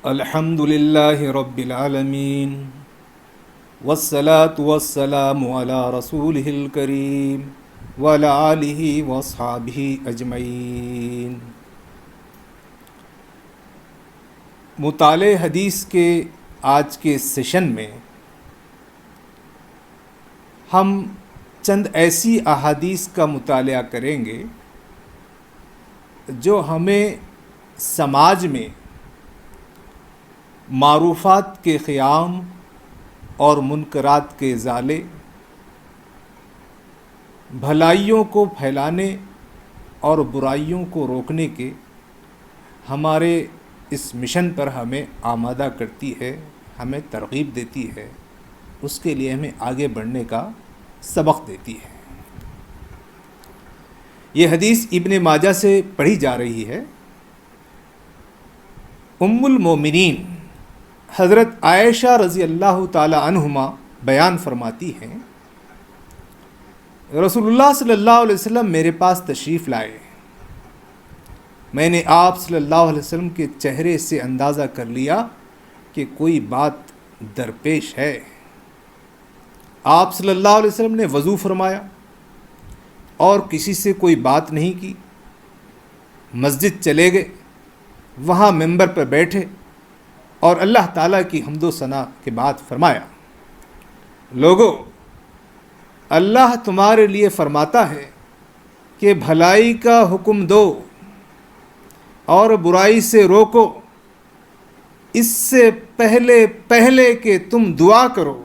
الحمد للہ رب العالمین والصلاة والسلام علی رسولہ الکریم وعلی آلہ واصحابہ اجمعین۔ مطالعہ حدیث کے آج کے سیشن میں ہم چند ایسی احادیث کا مطالعہ کریں گے جو ہمیں سماج میں معروفات کے قیام اور منکرات کے ازالے، بھلائیوں کو پھیلانے اور برائیوں کو روکنے کے ہمارے اس مشن پر ہمیں آمادہ کرتی ہے، ہمیں ترغیب دیتی ہے، اس کے لیے ہمیں آگے بڑھنے کا سبق دیتی ہے۔ یہ حدیث ابن ماجہ سے پڑھی جا رہی ہے۔ ام المومنین حضرت عائشہ رضی اللہ تعالی عنہما بیان فرماتی ہیں، رسول اللہ صلی اللہ علیہ وسلم میرے پاس تشریف لائے۔ میں نے آپ صلی اللہ علیہ وسلم کے چہرے سے اندازہ کر لیا کہ کوئی بات درپیش ہے۔ آپ صلی اللہ علیہ وسلم نے وضو فرمایا اور کسی سے کوئی بات نہیں کی، مسجد چلے گئے، وہاں ممبر پر بیٹھے اور اللہ تعالیٰ کی حمد و ثنا کے بعد فرمایا، لوگو، اللہ تمہارے لیے فرماتا ہے کہ بھلائی کا حکم دو اور برائی سے روکو، اس سے پہلے کہ تم دعا کرو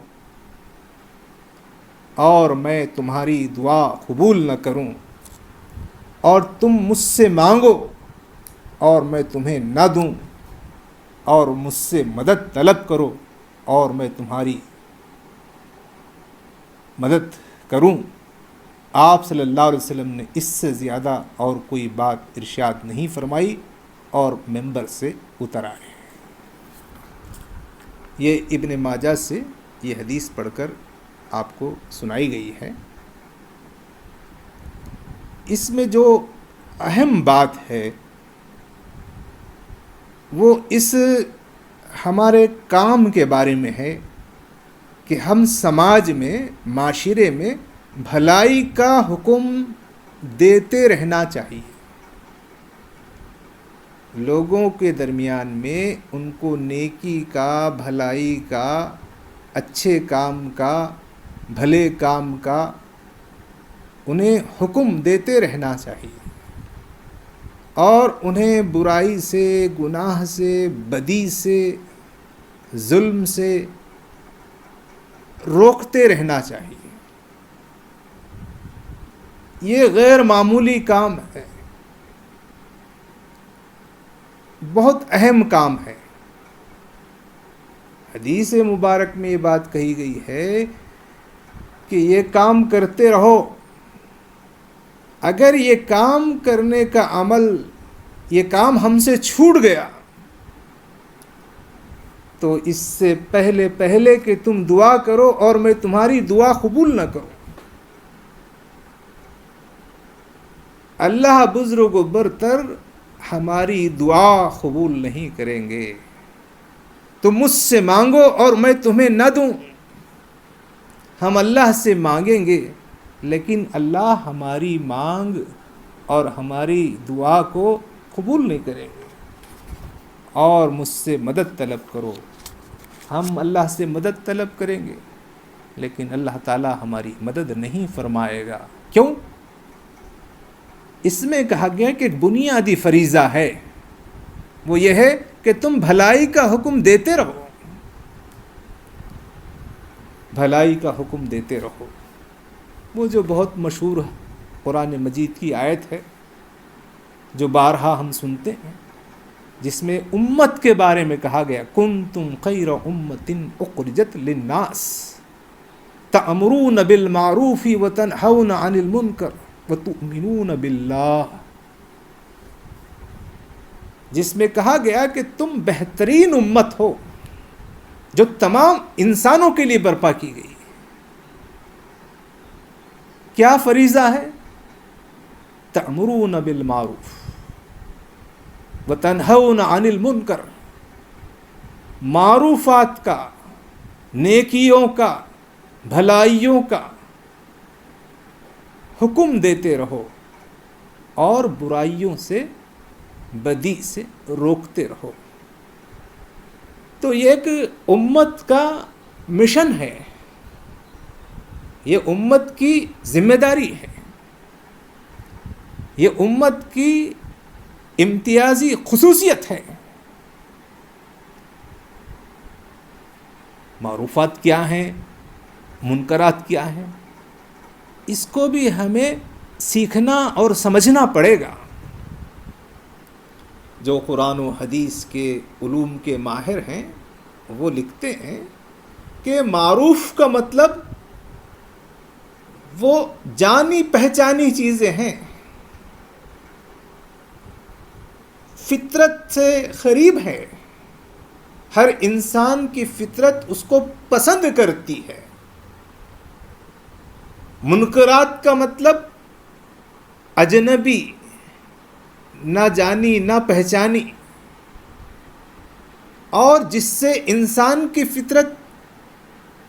اور میں تمہاری دعا قبول نہ کروں، اور تم مجھ سے مانگو اور میں تمہیں نہ دوں، اور مجھ سے مدد طلب کرو اور میں تمہاری مدد کروں۔ آپ صلی اللہ علیہ وسلم نے اس سے زیادہ اور کوئی بات ارشاد نہیں فرمائی اور ممبر سے اتر آئے۔ یہ ابن ماجہ سے یہ حدیث پڑھ کر آپ کو سنائی گئی ہے۔ اس میں جو اہم بات ہے وہ اس ہمارے کام کے بارے میں ہے کہ ہم سماج میں، معاشرے میں بھلائی کا حکم دیتے رہنا چاہیے، لوگوں کے درمیان میں ان کو نیکی کا، بھلائی کا، اچھے کام کا، بھلے کام کا انہیں حکم دیتے رہنا چاہیے، اور انہیں برائی سے، گناہ سے، بدی سے، ظلم سے روکتے رہنا چاہیے۔ یہ غیر معمولی کام ہے، بہت اہم کام ہے۔ حدیث مبارک میں یہ بات کہی گئی ہے کہ یہ کام کرتے رہو۔ اگر یہ کام کرنے کا عمل، یہ کام ہم سے چھوٹ گیا تو اس سے پہلے کہ تم دعا کرو اور میں تمہاری دعا قبول نہ کروں، اللہ بزرگ و برتر ہماری دعا قبول نہیں کریں گے۔ تم مجھ سے مانگو اور میں تمہیں نہ دوں، ہم اللہ سے مانگیں گے لیکن اللہ ہماری مانگ اور ہماری دعا کو قبول نہیں کریں گے۔ اور مجھ سے مدد طلب کرو، ہم اللہ سے مدد طلب کریں گے لیکن اللہ تعالی ہماری مدد نہیں فرمائے گا۔ کیوں؟ اس میں کہا گیا کہ ایک بنیادی فریضہ ہے، وہ یہ ہے کہ تم بھلائی کا حکم دیتے رہو، بھلائی کا حکم دیتے رہو۔ وہ جو بہت مشہور قرآن مجید کی آیت ہے جو بارہا ہم سنتے ہیں، جس میں امت کے بارے میں کہا گیا، کنتم خیر امۃ اخرجت للناس تأمرون بالمعروف وتنہون عن المنکر وتؤمنون باللہ، جس میں کہا گیا کہ تم بہترین امت ہو جو تمام انسانوں کے لیے برپا کی گئی۔ کیا فریضہ ہے؟ تأمرون بالمعروف وتنہون عن المنکر، معروفات کا، نیکیوں کا، بھلائیوں کا حکم دیتے رہو اور برائیوں سے، بدی سے روکتے رہو۔ تو یہ ایک امت کا مشن ہے، یہ امت کی ذمہ داری ہے، یہ امت کی امتیازی خصوصیت ہے۔ معروفات کیا ہیں، منکرات کیا ہیں، اس کو بھی ہمیں سیکھنا اور سمجھنا پڑے گا۔ جو قرآن و حدیث کے علوم کے ماہر ہیں وہ لکھتے ہیں کہ معروف کا مطلب وہ جانی پہچانی چیزیں ہیں، فطرت سے قریب ہے، ہر انسان کی فطرت اس کو پسند کرتی ہے۔ منکرات کا مطلب اجنبی، نہ جانی نہ پہچانی، اور جس سے انسان کی فطرت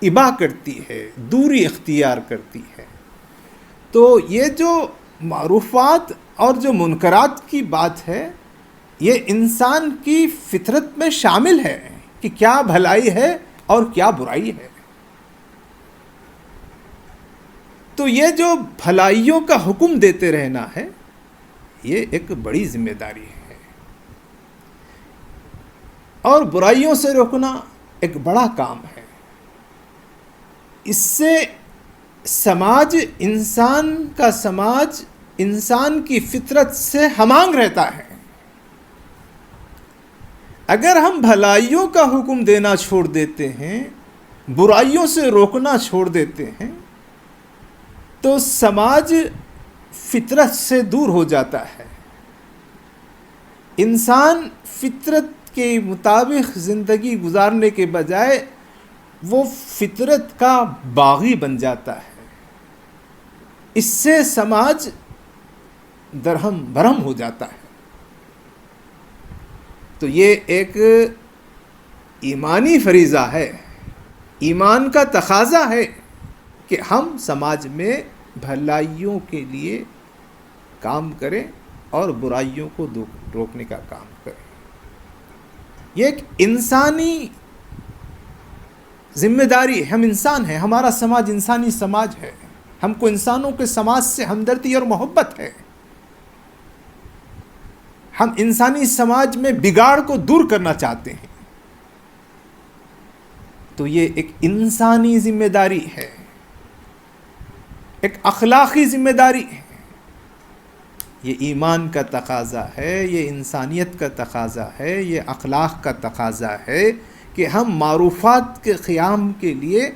ابا کرتی ہے، دوری اختیار کرتی ہے۔ تو یہ جو معروفات اور جو منکرات کی بات ہے، یہ انسان کی فطرت میں شامل ہے کہ کیا بھلائی ہے اور کیا برائی ہے۔ تو یہ جو بھلائیوں کا حکم دیتے رہنا ہے، یہ ایک بڑی ذمہ داری ہے، اور برائیوں سے روکنا ایک بڑا کام ہے۔ اس سے سماج، انسان کا سماج انسان کی فطرت سے ہمانگ رہتا ہے۔ اگر ہم بھلائیوں کا حکم دینا چھوڑ دیتے ہیں، برائیوں سے روکنا چھوڑ دیتے ہیں، تو سماج فطرت سے دور ہو جاتا ہے۔ انسان فطرت کے مطابق زندگی گزارنے کے بجائے وہ فطرت کا باغی بن جاتا ہے۔ اس سے سماج درہم برہم ہو جاتا ہے۔ تو یہ ایک ایمانی فریضہ ہے، ایمان کا تقاضا ہے کہ ہم سماج میں بھلائیوں کے لیے کام کریں اور برائیوں کو روکنے کا کام کریں۔ یہ ایک انسانی ذمہ داری ہے، ہم انسان ہیں، ہمارا سماج انسانی سماج ہے، ہم کو انسانوں کے سماج سے ہمدردی اور محبت ہے۔ ہم انسانی سماج میں بگاڑ کو دور کرنا چاہتے ہیں۔ تو یہ ایک انسانی ذمہ داری ہے، ایک اخلاقی ذمہ داری ہے، یہ ایمان کا تقاضا ہے، یہ انسانیت کا تقاضا ہے، یہ اخلاق کا تقاضا ہے کہ ہم معروفات کے قیام کے لیے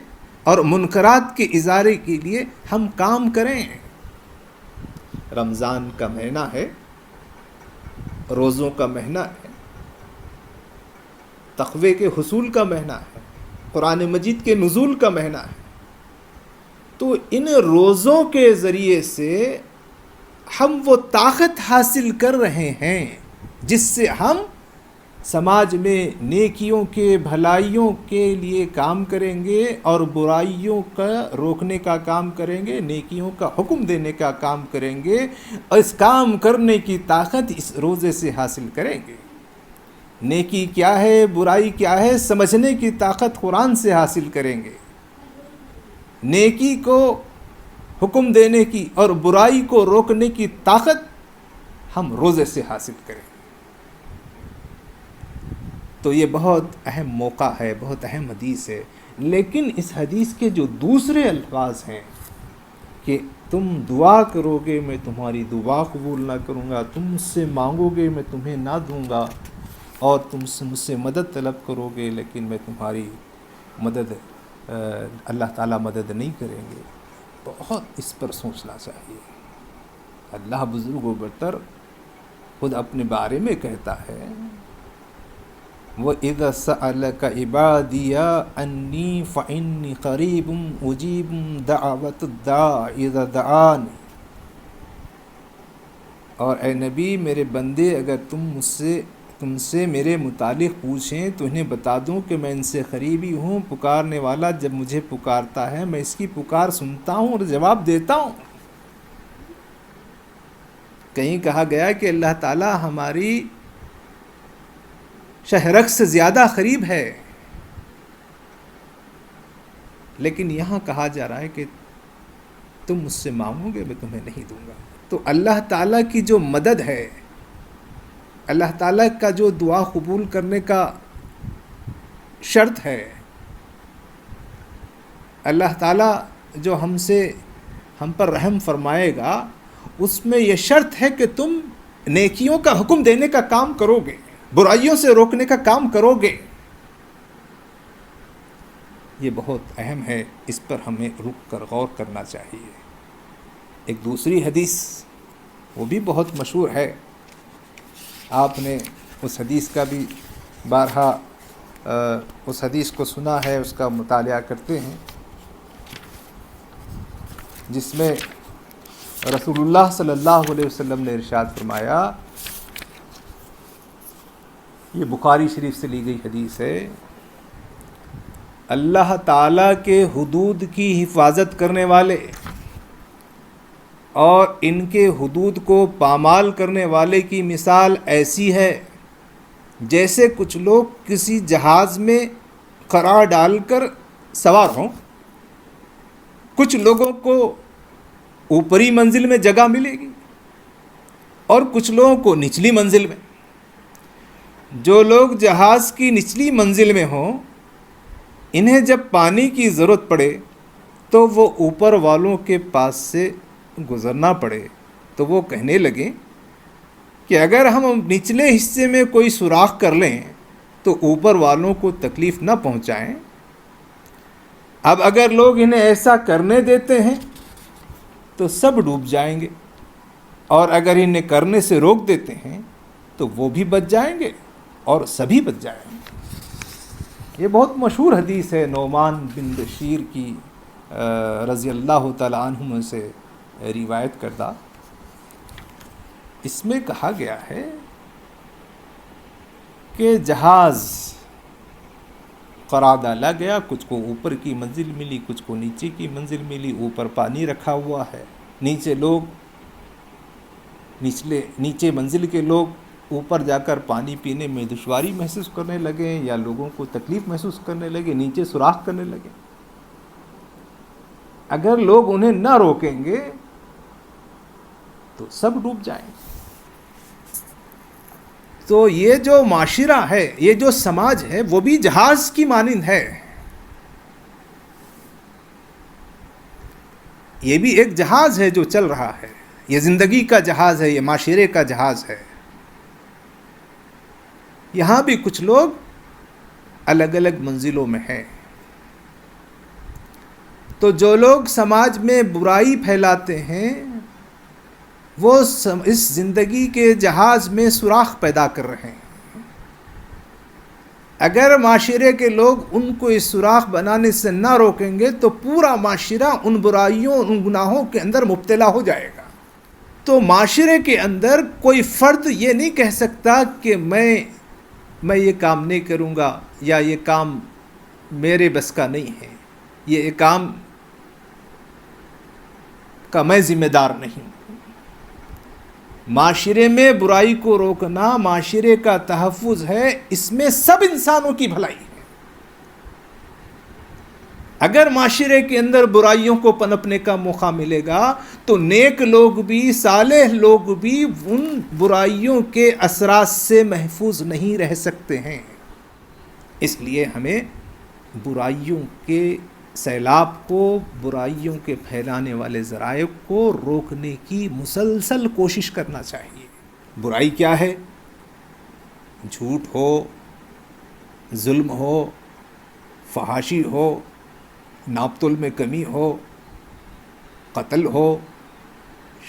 اور منکرات کے ازالے کے لیے ہم کام کریں۔ رمضان کا مہینہ ہے، روزوں کا مہینہ ہے، تقوی کے حصول کا مہینہ ہے، قرآن مجید کے نزول کا مہینہ ہے۔ تو ان روزوں کے ذریعے سے ہم وہ طاقت حاصل کر رہے ہیں جس سے ہم سماج میں نیکیوں کے، بھلائیوں کے لیے کام کریں گے اور برائیوں کا روکنے کا کام کریں گے، نیکیوں کا حکم دینے کا کام کریں گے، اور اس کام کرنے کی طاقت اس روزے سے حاصل کریں گے۔ نیکی کیا ہے، برائی کیا ہے، سمجھنے کی طاقت قرآن سے حاصل کریں گے۔ نیکی کو حکم دینے کی اور برائی کو روکنے کی طاقت ہم روزے سے حاصل کریں۔ تو یہ بہت اہم موقع ہے، بہت اہم حدیث ہے۔ لیکن اس حدیث کے جو دوسرے الفاظ ہیں کہ تم دعا کرو گے میں تمہاری دعا قبول نہ کروں گا، تم مجھ سے مانگو گے میں تمہیں نہ دوں گا، اور تم مجھ سے مدد طلب کرو گے لیکن میں تمہاری مدد اللہ تعالیٰ مدد نہیں کریں گے، بہت اس پر سوچنا چاہیے۔ اللہ بزرگ و برتر خود اپنے بارے میں کہتا ہے، وَإِذَا سَأَلَكَ عِبَادِيَ أَنِّي فَإِنِّي قَرِيبٌ أُجِيبُ دَعْوَةَ الدَّاعِ إِذَا دَعَانِ۔ اور اے نبی، میرے بندے اگر تم سے میرے متعلق پوچھیں تو انہیں بتا دوں کہ میں ان سے قریبی ہوں، پکارنے والا جب مجھے پکارتا ہے میں اس کی پکار سنتا ہوں اور جواب دیتا ہوں۔ کہیں کہا گیا کہ اللہ تعالی ہماری شہرک سے زیادہ قریب ہے، لیکن یہاں کہا جا رہا ہے کہ تم مجھ سے مانگو گے میں تمہیں نہیں دوں گا۔ تو اللہ تعالیٰ کی جو مدد ہے، اللہ تعالیٰ کا جو دعا قبول کرنے کا شرط ہے، اللہ تعالیٰ جو ہم پر رحم فرمائے گا، اس میں یہ شرط ہے کہ تم نیکیوں کا حکم دینے کا کام کرو گے، برائیوں سے روکنے کا کام کرو گے۔ یہ بہت اہم ہے، اس پر ہمیں رک کر غور کرنا چاہیے۔ ایک دوسری حدیث وہ بھی بہت مشہور ہے، آپ نے اس حدیث کا بھی بارہا اس حدیث کو سنا ہے، اس کا مطالعہ کرتے ہیں، جس میں رسول اللہ صلی اللہ علیہ وسلم نے ارشاد فرمایا، یہ بخاری شریف سے لی گئی حدیث ہے، اللہ تعالیٰ کے حدود کی حفاظت کرنے والے اور ان کے حدود کو پامال کرنے والے کی مثال ایسی ہے جیسے کچھ لوگ کسی جہاز میں قرار ڈال کر سوار ہوں۔ کچھ لوگوں کو اوپری منزل میں جگہ ملے گی اور کچھ لوگوں کو نچلی منزل میں۔ جو لوگ جہاز کی نچلی منزل میں ہوں، انہیں جب پانی کی ضرورت پڑے تو وہ اوپر والوں کے پاس سے گزرنا پڑے، تو وہ کہنے لگیں کہ اگر ہم نچلے حصے میں کوئی سوراخ کر لیں تو اوپر والوں کو تکلیف نہ پہنچائیں۔ اب اگر لوگ انہیں ایسا کرنے دیتے ہیں تو سب ڈوب جائیں گے، اور اگر انہیں کرنے سے روک دیتے ہیں تو وہ بھی بچ جائیں گے اور سبھی بچ جائیں گے۔ یہ بہت مشہور حدیث ہے، نعمان بن بشیر کی رضی اللہ تعالیٰ عنہ سے روایت کردہ۔ اس میں کہا گیا ہے کہ جہاز قرار ڈالا گیا، کچھ کو اوپر کی منزل ملی، کچھ کو نیچے کی منزل ملی، اوپر پانی رکھا ہوا ہے، نیچے منزل کے لوگ اوپر جا کر پانی پینے میں دشواری محسوس کرنے لگے یا لوگوں کو تکلیف محسوس کرنے لگے، نیچے سوراخ کرنے لگے۔ اگر لوگ انہیں نہ روکیں گے تو سب ڈوب جائیں گے۔ تو یہ جو معاشرہ ہے، یہ جو سماج ہے، وہ بھی جہاز کی مانند ہے۔ یہ بھی ایک جہاز ہے جو چل رہا ہے، یہ زندگی کا جہاز ہے، یہ معاشرے کا جہاز ہے۔ یہاں بھی کچھ لوگ الگ الگ منزلوں میں ہیں۔ تو جو لوگ سماج میں برائی پھیلاتے ہیں وہ اس زندگی کے جہاز میں سوراخ پیدا کر رہے ہیں۔ اگر معاشرے کے لوگ ان کو اس سوراخ بنانے سے نہ روکیں گے تو پورا معاشرہ ان برائیوں، ان گناہوں کے اندر مبتلا ہو جائے گا۔ تو معاشرے کے اندر کوئی فرد یہ نہیں کہہ سکتا کہ میں یہ کام نہیں کروں گا، یا یہ کام میرے بس کا نہیں ہے، یہ کام کا میں ذمہ دار نہیں۔ معاشرے میں برائی کو روکنا معاشرے کا تحفظ ہے، اس میں سب انسانوں کی بھلائی ہے۔ اگر معاشرے کے اندر برائیوں کو پنپنے کا موقع ملے گا تو نیک لوگ بھی، صالح لوگ بھی ان برائیوں کے اثرات سے محفوظ نہیں رہ سکتے ہیں۔ اس لیے ہمیں برائیوں کے سیلاب کو، برائیوں کے پھیلانے والے ذرائع کو روکنے کی مسلسل کوشش کرنا چاہیے۔ برائی کیا ہے؟ جھوٹ ہو، ظلم ہو، فحاشی ہو، ناپ تول میں کمی ہو، قتل ہو،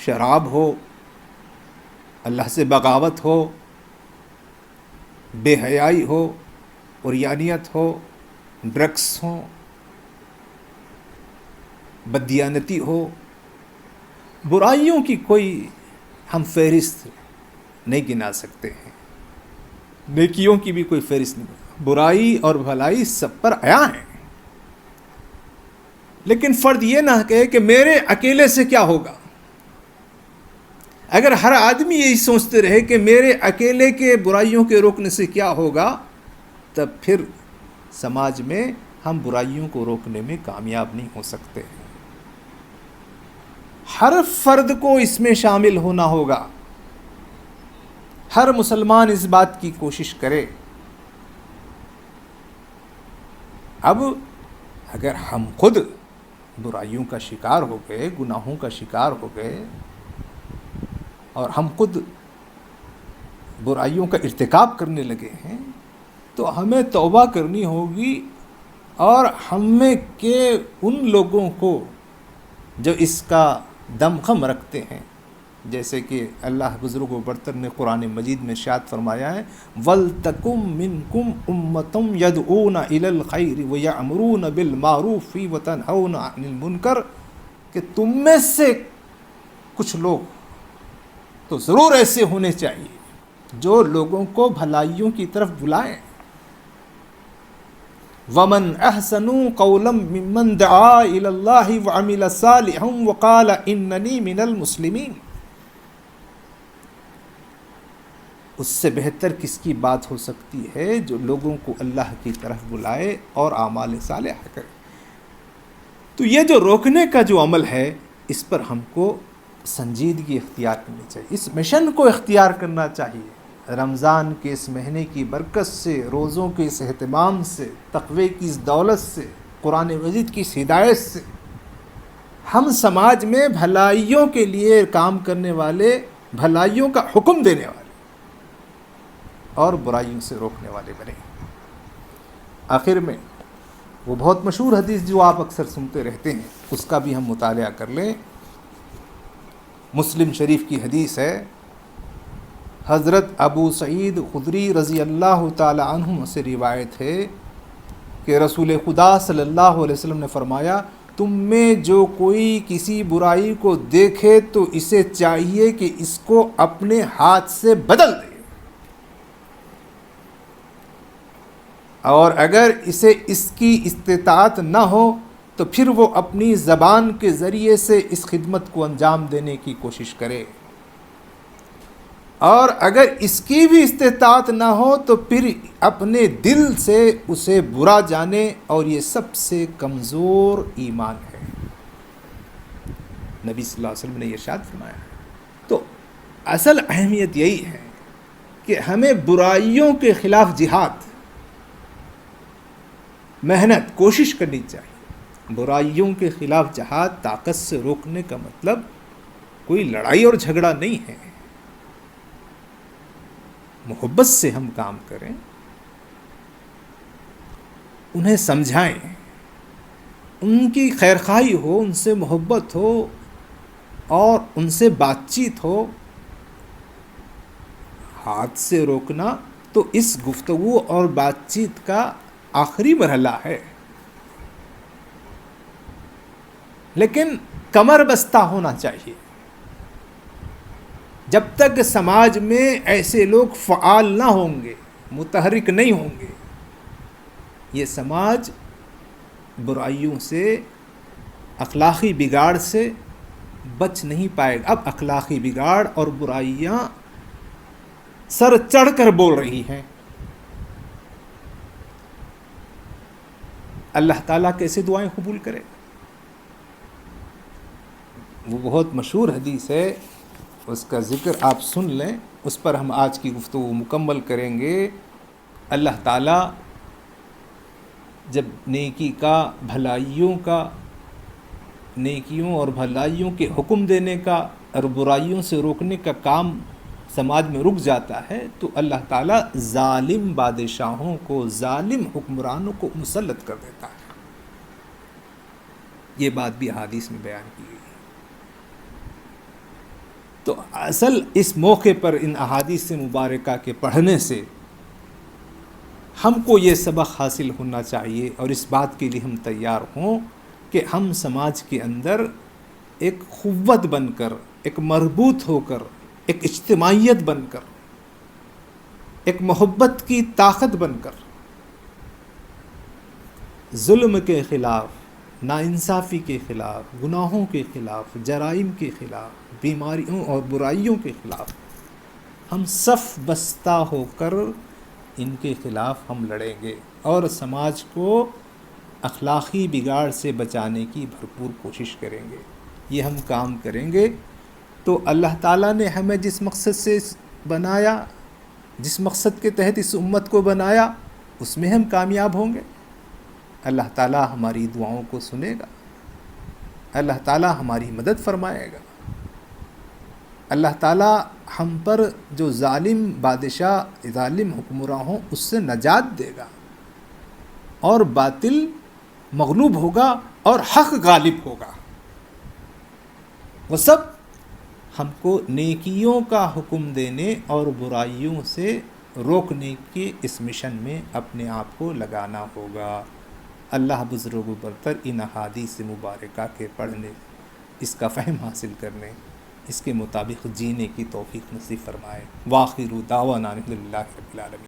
شراب ہو، اللہ سے بغاوت ہو، بے حیائی ہو، عریانیت ہو، ڈرگس ہوں، بددیانتی ہو، برائیوں کی کوئی ہم فہرست نہیں گنا سکتے ہیں۔ نیکیوں کی بھی کوئی فہرست نہیں، برائی اور بھلائی سب پر عیاں ہے، لیکن فرد یہ نہ کہے کہ میرے اکیلے سے کیا ہوگا۔ اگر ہر آدمی یہی سوچتے رہے کہ میرے اکیلے کے برائیوں کے روکنے سے کیا ہوگا، تب پھر سماج میں ہم برائیوں کو روکنے میں کامیاب نہیں ہو سکتے۔ ہر فرد کو اس میں شامل ہونا ہوگا، ہر مسلمان اس بات کی کوشش کرے۔ اب اگر ہم خود برائیوں کا شکار ہو گئے، گناہوں کا شکار ہو گئے، اور ہم خود برائیوں کا ارتکاب کرنے لگے ہیں، تو ہمیں توبہ کرنی ہوگی، اور ہم میں کے ان لوگوں کو جو اس کا دمخم رکھتے ہیں، جیسے کہ اللہ بزرگ و برتر نے قرآن مجید میں ارشاد فرمایا ہے، وَلْتَكُمْ مِنْكُمْ أُمَّةٌ يَدْعُونَ إِلَى الْخَيْرِ وَيَأْمُرُونَ بِالْمَعْرُوفِ وَتَنْهَوْنَ عَنِ الْمُنْكَرِ، کہ تم میں سے کچھ لوگ تو ضرور ایسے ہونے چاہیے جو لوگوں کو بھلائیوں کی طرف بلائیں۔ وَمَنْ أَحْسَنُ قَوْلًا مِّمَّنْ دَعَا إِلَى اللَّهِ وَعَمِلَ صَالِحًا وَقَالَ إِنَّنِي مِنَ الْمُسْلِمِينَ، اس سے بہتر کس کی بات ہو سکتی ہے جو لوگوں کو اللہ کی طرف بلائے اور اعمال صالحہ کرے۔ تو یہ جو روکنے کا جو عمل ہے، اس پر ہم کو سنجیدگی اختیار کرنی چاہیے، اس مشن کو اختیار کرنا چاہیے۔ رمضان کے اس مہینے کی برکت سے، روزوں کے اس اہتمام سے، تقوی کی اس دولت سے، قرآن مجید کی اس ہدایت سے، ہم سماج میں بھلائیوں کے لیے کام کرنے والے، بھلائیوں کا حکم دینے والے اور برائیوں سے روکنے والے بنے۔ آخر میں وہ بہت مشہور حدیث جو آپ اکثر سنتے رہتے ہیں، اس کا بھی ہم مطالعہ کر لیں۔ مسلم شریف کی حدیث ہے، حضرت ابو سعید خدری رضی اللہ تعالی عنہ سے روایت ہے کہ رسول خدا صلی اللہ علیہ وسلم نے فرمایا، تم میں جو کوئی کسی برائی کو دیکھے تو اسے چاہیے کہ اس کو اپنے ہاتھ سے بدل دے، اور اگر اسے اس کی استطاعت نہ ہو تو پھر وہ اپنی زبان کے ذریعے سے اس خدمت کو انجام دینے کی کوشش کرے، اور اگر اس کی بھی استطاعت نہ ہو تو پھر اپنے دل سے اسے برا جانے، اور یہ سب سے کمزور ایمان ہے۔ نبی صلی اللہ علیہ وسلم نے یہ ارشاد فرمایا۔ تو اصل اہمیت یہی ہے کہ ہمیں برائیوں کے خلاف جہاد، محنت، کوشش کرنی چاہیے۔ برائیوں کے خلاف جہاد طاقت سے روکنے کا مطلب کوئی لڑائی اور جھگڑا نہیں ہے۔ محبت سے ہم کام کریں، انہیں سمجھائیں، ان کی خیرخواہی ہو، ان سے محبت ہو اور ان سے بات چیت ہو۔ ہاتھ سے روکنا تو اس گفتگو اور بات چیت کا آخری مرحلہ ہے، لیکن کمر بستہ ہونا چاہیے۔ جب تک سماج میں ایسے لوگ فعال نہ ہوں گے، متحرک نہیں ہوں گے، یہ سماج برائیوں سے، اخلاقی بگاڑ سے بچ نہیں پائے گا۔ اب اخلاقی بگاڑ اور برائیاں سر چڑھ کر بول رہی ہیں۔ اللہ تعالیٰ کیسے دعائیں قبول کرے؟ وہ بہت مشہور حدیث ہے، اس کا ذکر آپ سن لیں، اس پر ہم آج کی گفتگو مکمل کریں گے۔ اللہ تعالیٰ جب نیکی کا، بھلائیوں کا، نیکیوں اور بھلائیوں کے حکم دینے کا اور برائیوں سے روکنے کا کام سماج میں رک جاتا ہے، تو اللہ تعالیٰ ظالم بادشاہوں کو، ظالم حکمرانوں کو مسلط کر دیتا ہے۔ یہ بات بھی احادیث میں بیان کی گئی ہے۔ تو اصل اس موقع پر ان احادیث مبارکہ کے پڑھنے سے ہم کو یہ سبق حاصل ہونا چاہیے، اور اس بات کے لیے ہم تیار ہوں کہ ہم سماج کے اندر ایک قوت بن کر، ایک مربوط ہو کر، ایک اجتماعیت بن کر ایک محبت کی طاقت بن کر ظلم کے خلاف، ناانصافی کے خلاف، گناہوں کے خلاف، جرائم کے خلاف، بیماریوں اور برائیوں کے خلاف ہم صف بستہ ہو کر ان کے خلاف ہم لڑیں گے اور سماج کو اخلاقی بگاڑ سے بچانے کی بھرپور کوشش کریں گے۔ یہ ہم کام کریں گے تو اللہ تعالیٰ نے ہمیں جس مقصد سے بنایا، جس مقصد کے تحت اس امت کو بنایا، اس میں ہم کامیاب ہوں گے۔ اللہ تعالیٰ ہماری دعاؤں کو سنے گا، اللہ تعالیٰ ہماری مدد فرمائے گا، اللہ تعالیٰ ہم پر جو ظالم بادشاہ، ظالم حکمراں ہوں اس سے نجات دے گا، اور باطل مغلوب ہوگا اور حق غالب ہوگا۔ وہ سب ہم کو نیکیوں کا حکم دینے اور برائیوں سے روکنے کے اس مشن میں اپنے آپ کو لگانا ہوگا۔ اللہ بزرگ و برتر ان احادیث مبارکہ کے پڑھنے، اس کا فہم حاصل کرنے، اس کے مطابق جینے کی توفیق نصیب فرمائے۔ وآخر دعوانا الحمد للہ رب العالمین۔